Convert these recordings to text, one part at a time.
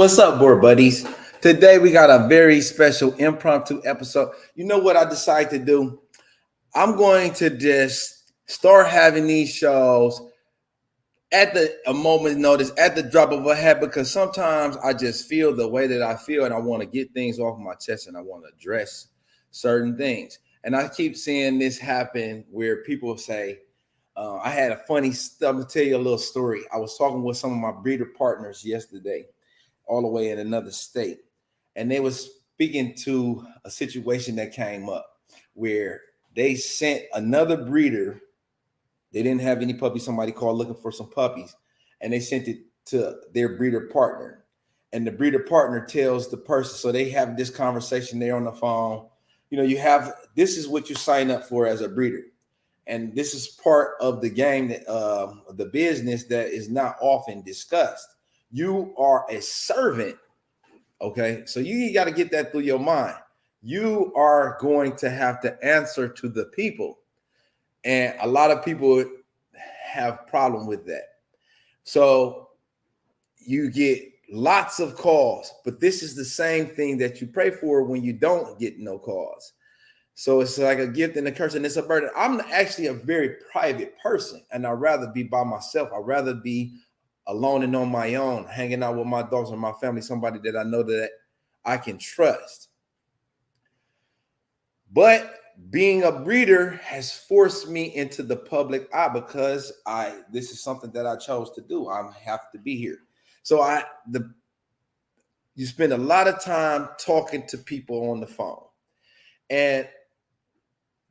What's up, board buddies? Today we got a very special impromptu episode. You know what I decided to do? I'm going to just start having these shows at a moment's notice, at the drop of a hat, because sometimes I just feel the way that I feel and I want to get things off my chest and I want to address certain things. And I keep seeing this happen where people say, I had a funny, I'm going to tell you a little story. I was talking with some of my breeder partners yesterday, all the way in another state. And they was speaking to a situation that came up where they sent another breeder. They didn't have any puppies. Somebody called looking for some puppies, and they sent it to their breeder partner. And the breeder partner tells the person, so they have this conversation there on the phone. You know, this is what you sign up for as a breeder. And this is part of the game, that the business that is not often discussed. You are a servant, okay? So you got to get that through your mind. You are going to have to answer to the people. And a lot of people have problem with that. So you get lots of calls, but this is the same thing that you pray for when you don't get no calls. So it's like a gift and a curse, and it's a burden. I'm actually a very private person, and I'd rather be by myself. I'd rather be alone and on my own, hanging out with my dogs and my family, somebody that I know that I can trust. But being a breeder has forced me into the public eye because this is something that I chose to do. I have to be here. So you spend a lot of time talking to people on the phone. And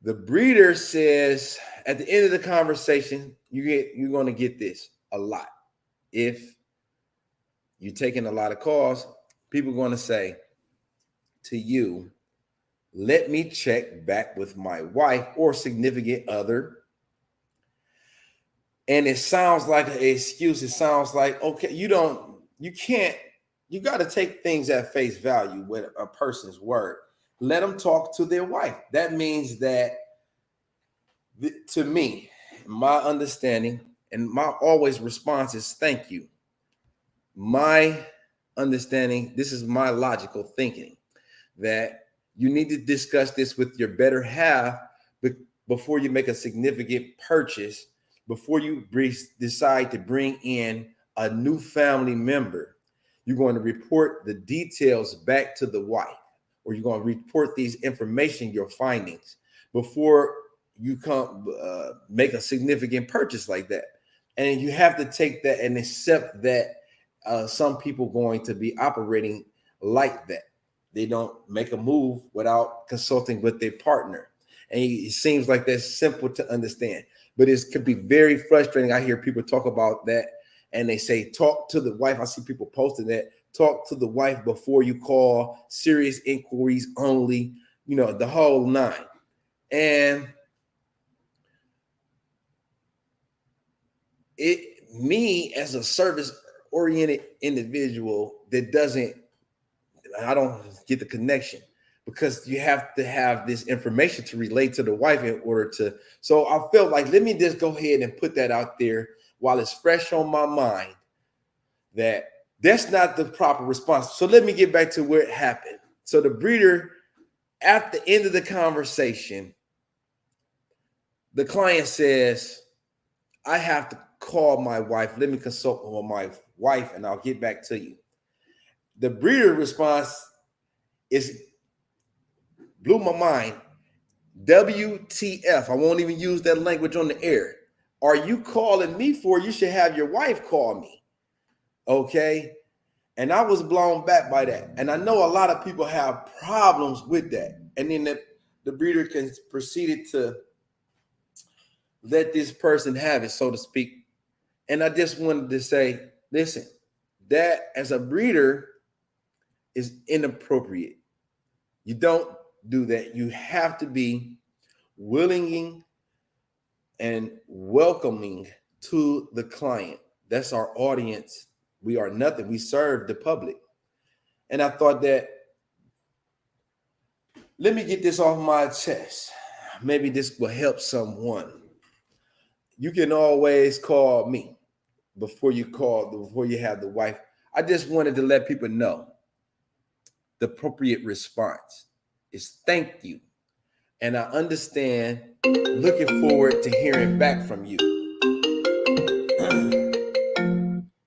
the breeder says at the end of the conversation, you're going to get this a lot. If you're taking a lot of calls, people are going to say to you, let me check back with my wife or significant other. And it sounds like an excuse. It sounds like, okay, you got to take things at face value with a person's word. Let them talk to their wife. That means that, to me, my understanding and my always response is thank you. My understanding, this is my logical thinking, that you need to discuss this with your better half before you make a significant purchase, before you decide to bring in a new family member. You're going to report the details back to the wife, or you're going to report these information, your findings, before you come make a significant purchase like that. And you have to take that and accept that some people going to be operating like that. They don't make a move without consulting with their partner. And it seems like that's simple to understand, but it could be very frustrating. I hear people talk about that and they say, talk to the wife. I see people posting that, talk to the wife before you call, serious inquiries only, the whole nine. And me as a service-oriented individual I don't get the connection, because you have to have this information to relate to the wife in order to. So I felt like, let me just go ahead and put that out there while it's fresh on my mind, that's not the proper response. So let me get back to where it happened. So the breeder, at the end of the conversation, the client says, I have to call my wife. Let me consult with my wife and I'll get back to you. The breeder response blew my mind. WTF. I won't even use that language on the air. Are you calling me for? You should have your wife call me. Okay. And I was blown back by that. And I know a lot of people have problems with that. And then the breeder proceeded to let this person have it, so to speak. And I just wanted to say, listen, that as a breeder is inappropriate. You don't do that. You have to be willing and welcoming to the client. That's our audience. We are nothing. We serve the public. And I thought that, let me get this off my chest. Maybe this will help someone. You can always call me before you have the wife. I just wanted to let people know the appropriate response is thank you. And I understand, looking forward to hearing back from you.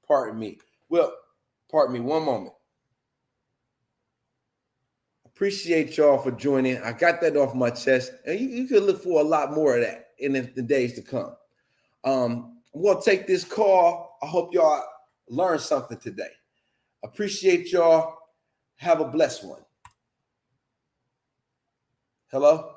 Pardon me. Well, pardon me one moment. Appreciate y'all for joining. I got that off my chest. And you can look for a lot more of that in the days to come. I'm going to take this call. I hope y'all learned something today. Appreciate y'all. Have a blessed one. Hello?